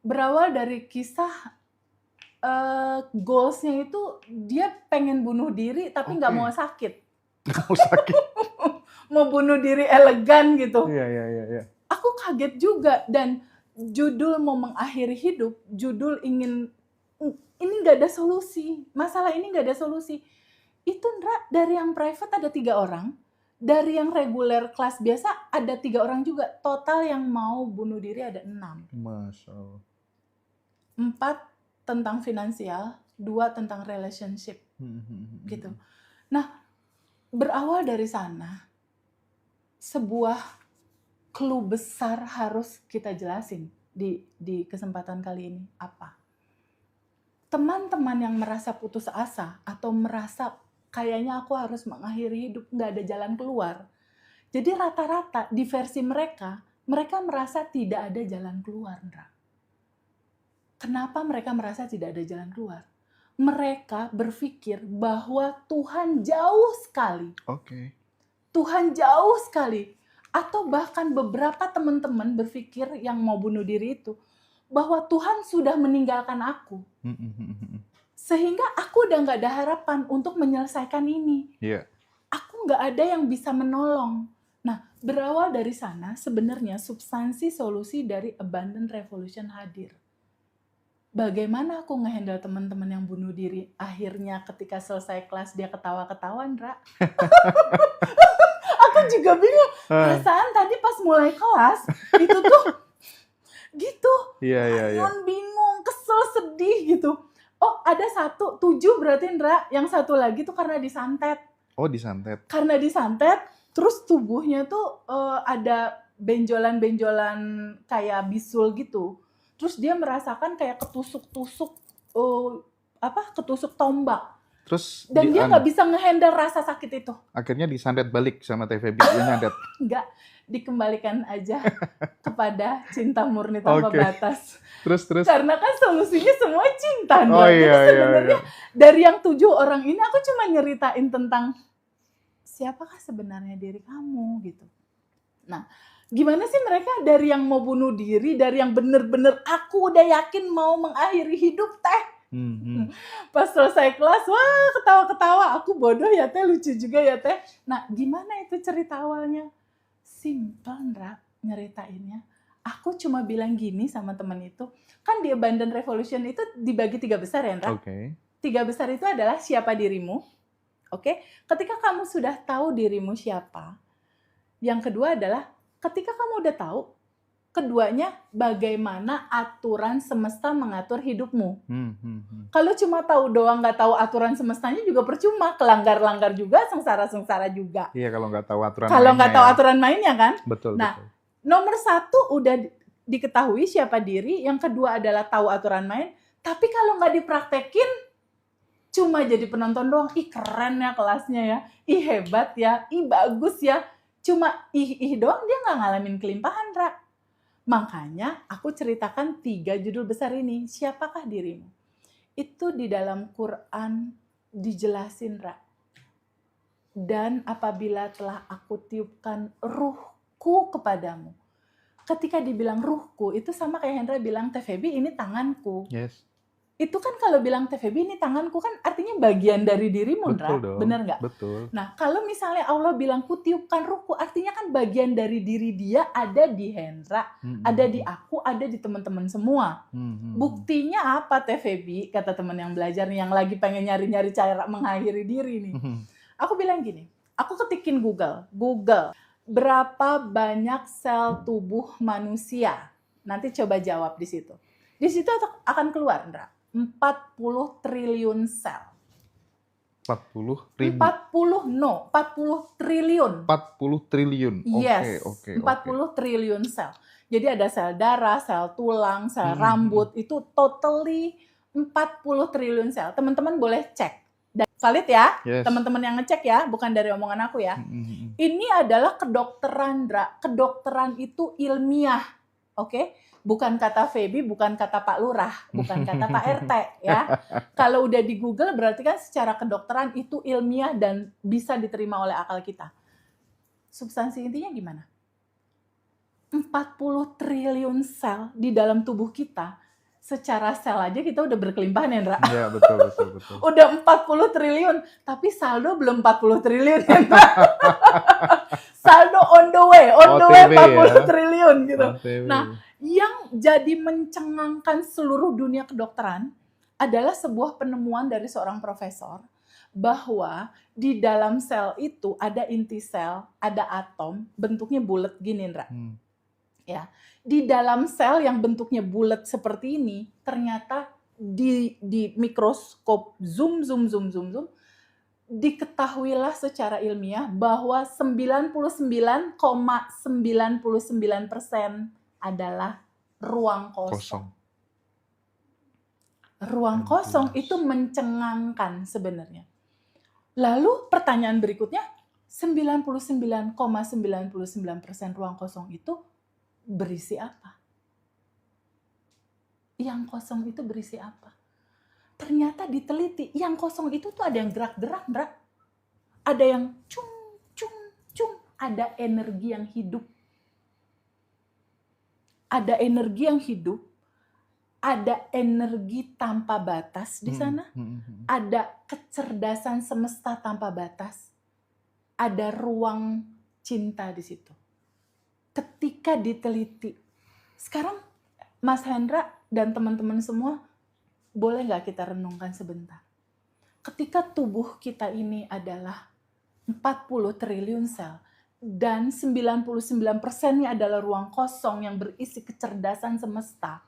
Berawal dari kisah, goals-nya itu dia pengen bunuh diri tapi nggak Oke. mau sakit. Nggak mau sakit. Mau bunuh diri elegan gitu. Iya. Aku kaget juga, dan judul mau mengakhiri hidup, judul ingin ini nggak ada solusi, masalah ini nggak ada solusi. Itu Ndra, dari yang private ada 3 orang, dari yang reguler kelas biasa ada 3 orang juga, total yang mau bunuh diri ada 6. Masya Allah. 4 tentang finansial, 2 tentang relationship gitu. Nah, berawal dari sana, sebuah clue besar harus kita jelasin di kesempatan kali ini. Apa? Teman-teman yang merasa putus asa atau merasa kayaknya aku harus mengakhiri hidup, nggak ada jalan keluar. Jadi rata-rata di versi mereka merasa tidak ada jalan keluar, Ndra. Kenapa mereka merasa tidak ada jalan keluar? Mereka berpikir bahwa Tuhan jauh sekali. Oke. Tuhan jauh sekali. Atau bahkan beberapa teman-teman berpikir yang mau bunuh diri itu, bahwa Tuhan sudah meninggalkan aku. Sehingga aku udah gak ada harapan untuk menyelesaikan ini. Iya. Aku gak ada yang bisa menolong. Nah, berawal dari sana sebenarnya substansi solusi dari Abundant Revolution hadir. Bagaimana aku ngehandle teman-teman yang bunuh diri? Akhirnya ketika selesai kelas dia ketawa-ketawa, Ndra. Aku juga bingung. Perasaan tadi pas mulai kelas itu tuh gitu. Iya. Bingung, kesel, sedih gitu. Oh, ada 1, 7 berarti Ndra. Yang 1 lagi tuh karena disantet. Oh, disantet. Karena disantet, terus tubuhnya tuh ada benjolan-benjolan kayak bisul gitu. Terus dia merasakan kayak ketusuk-tusuk ketusuk tombak. Terus dan dia nggak bisa ngehandle rasa sakit itu. Akhirnya disantet balik sama TVB, dia nyandet. Nggak, dikembalikan aja kepada cinta murni tanpa batas. Terus. Karena kan solusinya semua cinta. Oh, Jadi iya. sebenarnya dari yang 7 orang ini aku cuma nyeritain tentang siapakah sebenarnya diri kamu gitu. Nah, gimana sih mereka dari yang mau bunuh diri, dari yang bener-bener aku udah yakin mau mengakhiri hidup teh. Pas selesai kelas, wah ketawa-ketawa, aku bodoh ya teh, lucu juga ya teh. Nah, gimana itu cerita awalnya? Simple, Ndra, nyeritainnya. Aku cuma bilang gini sama teman itu, kan di Abundant Revolution itu dibagi 3 besar ya, Ndra? Oke. 3 besar itu adalah siapa dirimu. Oke? Ketika kamu sudah tahu dirimu siapa, yang kedua adalah ketika kamu udah tahu, keduanya bagaimana aturan semesta mengatur hidupmu. Kalau cuma tahu doang nggak tahu aturan semestanya juga percuma, kelanggar-langgar juga, sengsara-sengsara juga. Iya, kalau nggak tahu aturan. Kalau nggak tahu aturan mainnya kan. Betul. Nah, nomor 1 udah diketahui siapa diri, yang kedua adalah tahu aturan main. Tapi kalau nggak dipraktekin, cuma jadi penonton doang. Ih keren ya kelasnya ya, ih hebat ya, ih bagus ya. Cuma ih doang, dia nggak ngalamin kelimpahan, Ra. Makanya aku ceritakan 3 judul besar ini. Siapakah dirimu? Itu di dalam Quran dijelasin, Ra. Dan apabila telah aku tiupkan ruhku kepadamu. Ketika dibilang ruhku, itu sama kayak Hendra bilang, TVB ini tanganku. Yes. Itu kan kalau bilang TVB ini tanganku kan artinya bagian dari dirimu, Ndra. Bener nggak? Betul. Nah, kalau misalnya Allah bilang kutiupkan ruhku, artinya kan bagian dari diri dia ada di Hendra, ada di aku, ada di teman-teman semua. Buktinya apa TVB? Kata teman yang belajar nih, yang lagi pengen nyari-nyari cara mengakhiri diri nih. Aku bilang gini, aku ketikin Google, berapa banyak sel tubuh manusia? Nanti coba jawab di situ. Di situ akan keluar, Ndra. 40 triliun sel. 40 ribu? 40 triliun. 40 triliun? Yes, Oke. 40 triliun sel. Jadi ada sel darah, sel tulang, sel rambut, itu totally 40 triliun sel. Teman-teman boleh cek. Dan valid ya, yes. Teman-teman yang ngecek ya, bukan dari omongan aku ya. Ini adalah kedokteran, Ndra. Kedokteran itu ilmiah, oke? Bukan kata Feby, bukan kata Pak Lurah, bukan kata Pak RT ya. Kalau udah di Google berarti kan secara kedokteran itu ilmiah dan bisa diterima oleh akal kita. Substansi intinya gimana? 40 triliun sel di dalam tubuh kita secara sel aja kita udah berkelimpahan ya, Ndra. Iya, betul. Udah 40 triliun, tapi saldo belum 40 triliun ya, Ndra. Saldo on the way OTW 40 ya. triliun gitu. OTW. Nah, yang jadi mencengangkan seluruh dunia kedokteran adalah sebuah penemuan dari seorang profesor bahwa di dalam sel itu ada inti sel, ada atom, bentuknya bulat gini, Ndra. Ya, di dalam sel yang bentuknya bulat seperti ini, ternyata di mikroskop zoom, diketahuilah secara ilmiah bahwa 99,99% adalah ruang kosong. Ruang kosong itu mencengangkan sebenarnya. Lalu pertanyaan berikutnya, 99,99% ruang kosong itu berisi apa? Yang kosong itu berisi apa? Ternyata diteliti, yang kosong itu tuh ada yang gerak-gerak, Mbak. Ada yang cung, ada energi yang hidup. Ada energi yang hidup, ada energi tanpa batas di sana, ada kecerdasan semesta tanpa batas, ada ruang cinta di situ. Ketika diteliti, sekarang Mas Hendra dan teman-teman semua, boleh nggak kita renungkan sebentar? Ketika tubuh kita ini adalah 40 triliun sel, dan 99%-nya adalah ruang kosong yang berisi kecerdasan semesta,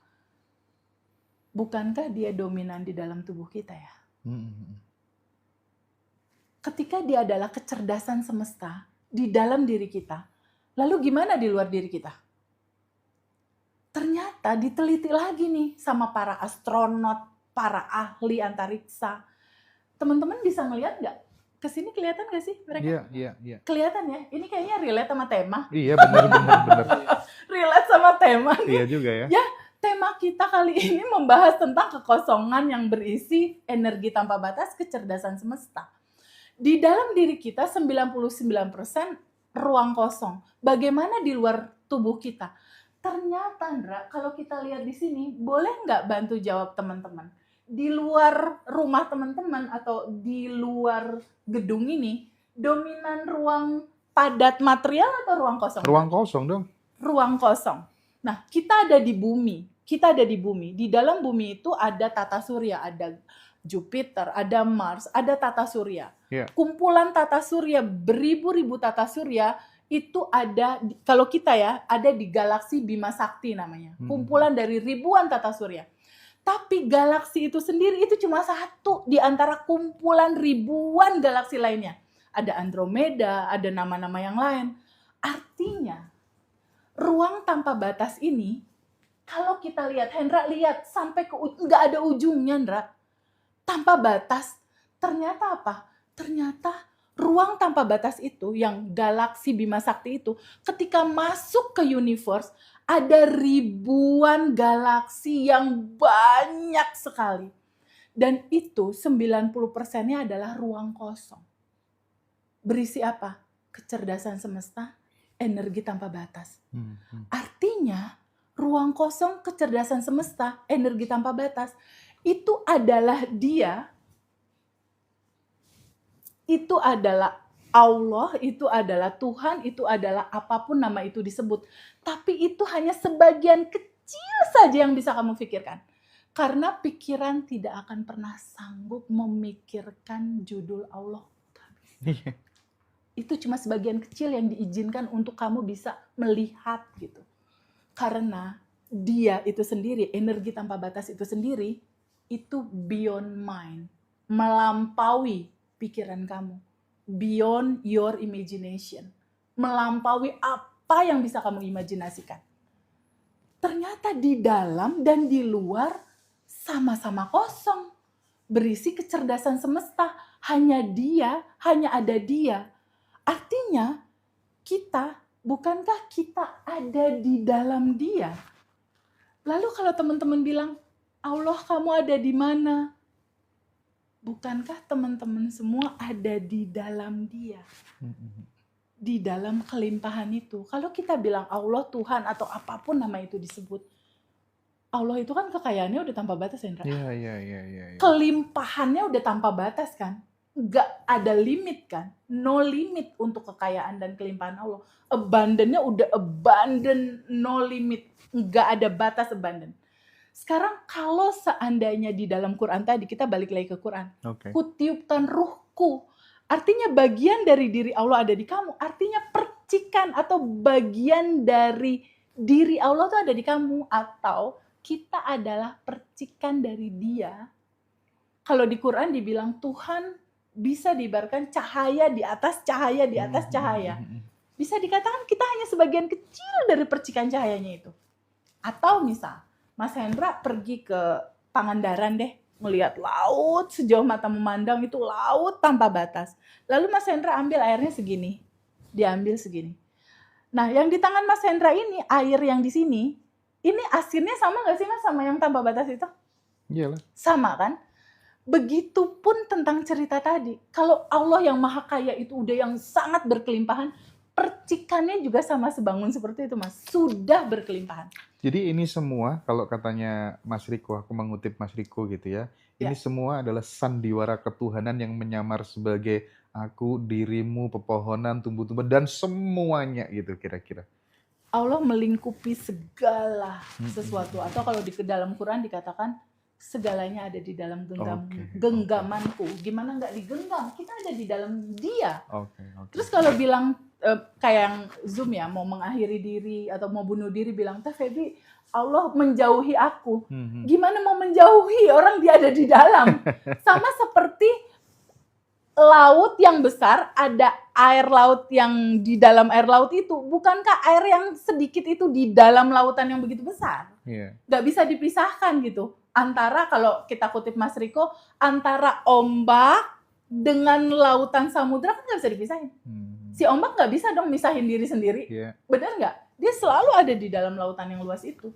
bukankah dia dominan di dalam tubuh kita ya? Ketika dia adalah kecerdasan semesta di dalam diri kita, lalu gimana di luar diri kita? Ternyata diteliti lagi nih sama para astronot, para ahli antariksa. Teman-teman bisa ngeliat nggak? Kesini kelihatan nggak sih mereka? Iya. Kelihatan ya? Ini kayaknya relate sama tema. Iya, benar. Relate sama tema nih. Iya juga ya. Ya, tema kita kali ini membahas tentang kekosongan yang berisi energi tanpa batas, kecerdasan semesta. Di dalam diri kita 99% ruang kosong. Bagaimana di luar tubuh kita? Ternyata, Ndra, kalau kita lihat di sini, boleh nggak bantu jawab teman-teman? Di luar rumah teman-teman atau di luar gedung ini, dominan ruang padat material atau ruang kosong? Ruang kosong dong. Ruang kosong. Nah, kita ada di bumi. Di dalam bumi itu ada tata surya, ada Jupiter, ada Mars, ada tata surya. Yeah. Kumpulan tata surya, beribu-ribu tata surya itu ada, kalau kita ya, ada di galaksi Bima Sakti namanya. Kumpulan dari ribuan tata surya. Tapi galaksi itu sendiri itu cuma satu di antara kumpulan ribuan galaksi lainnya. Ada Andromeda, ada nama-nama yang lain. Artinya, ruang tanpa batas ini, kalau kita lihat, Hendra lihat sampai ke nggak ada ujungnya, Hendra. Tanpa batas, ternyata apa? Ternyata ruang tanpa batas itu, yang galaksi Bima Sakti itu, ketika masuk ke universe, ada ribuan galaksi yang banyak sekali. Dan itu 90%-nya adalah ruang kosong. Berisi apa? Kecerdasan semesta, energi tanpa batas. Artinya, ruang kosong, kecerdasan semesta, energi tanpa batas, itu adalah dia, itu adalah Allah, itu adalah Tuhan, itu adalah apapun nama itu disebut. Tapi itu hanya sebagian kecil saja yang bisa kamu pikirkan. Karena pikiran tidak akan pernah sanggup memikirkan judul Allah. Itu cuma sebagian kecil yang diizinkan untuk kamu bisa melihat gitu. Karena dia itu sendiri, energi tanpa batas itu sendiri, itu beyond mind. Melampaui pikiran kamu. Beyond your imagination. Melampaui apa yang bisa kamu imajinasikan. Ternyata di dalam dan di luar sama-sama kosong. Berisi kecerdasan semesta. Hanya dia, hanya ada dia. Artinya kita, bukankah kita ada di dalam dia? Lalu kalau teman-teman bilang, Allah kamu ada di mana? Bukankah teman-teman semua ada di dalam dia? Di dalam kelimpahan itu. Kalau kita bilang Allah, Tuhan, atau apapun nama itu disebut, Allah itu kan kekayaannya udah tanpa batas, Hendra. Iya, iya, iya, iya, iya. Kelimpahannya udah tanpa batas kan. Nggak ada limit kan. No limit untuk kekayaan dan kelimpahan Allah. Abundant-nya udah abundant, no limit. Nggak ada batas abundant. Sekarang kalau seandainya di dalam Quran tadi, kita balik lagi ke Quran. Oke. Kutiupkan ruhku. Artinya bagian dari diri Allah ada di kamu. Artinya percikan atau bagian dari diri Allah tuh ada di kamu. Atau kita adalah percikan dari Dia. Kalau di Quran dibilang Tuhan bisa diibaratkan cahaya di atas cahaya di atas cahaya. Bisa dikatakan kita hanya sebagian kecil dari percikan cahayanya itu. Atau misal, Mas Hendra pergi ke Pangandaran deh, melihat laut sejauh mata memandang, itu laut tanpa batas. Lalu Mas Hendra ambil airnya segini, diambil segini. Nah, yang di tangan Mas Hendra ini, air yang di sini, ini asinnya sama nggak sih Mas sama yang tanpa batas itu? Iyalah. Sama kan? Begitupun tentang cerita tadi. Kalau Allah yang maha kaya itu udah yang sangat berkelimpahan, percikannya juga sama sebangun seperti itu Mas. Sudah berkelimpahan. Jadi ini semua, kalau katanya Mas Riko, aku mengutip Mas Riko gitu ya, ini semua adalah sandiwara ketuhanan yang menyamar sebagai aku, dirimu, pepohonan, tumbuh-tumbuhan, dan semuanya gitu kira-kira. Allah melingkupi segala sesuatu. Atau kalau di dalam Quran dikatakan segalanya ada di dalam genggamanku. Gimana nggak digenggam? Kita ada di dalam Dia. Terus kalau bilang kayak yang Zoom ya, mau mengakhiri diri atau mau bunuh diri, bilang, Teh Feby, Allah menjauhi aku. Gimana mau menjauhi? Orang Dia ada di dalam. Sama seperti laut yang besar, ada air laut yang di dalam air laut itu. Bukankah air yang sedikit itu di dalam lautan yang begitu besar? Nggak bisa dipisahkan gitu. Antara, kalau kita kutip Mas Riko, antara ombak dengan lautan samudra kan nggak bisa dipisahin. Si ombak nggak bisa dong misahin diri sendiri. Benar nggak? Dia selalu ada di dalam lautan yang luas itu.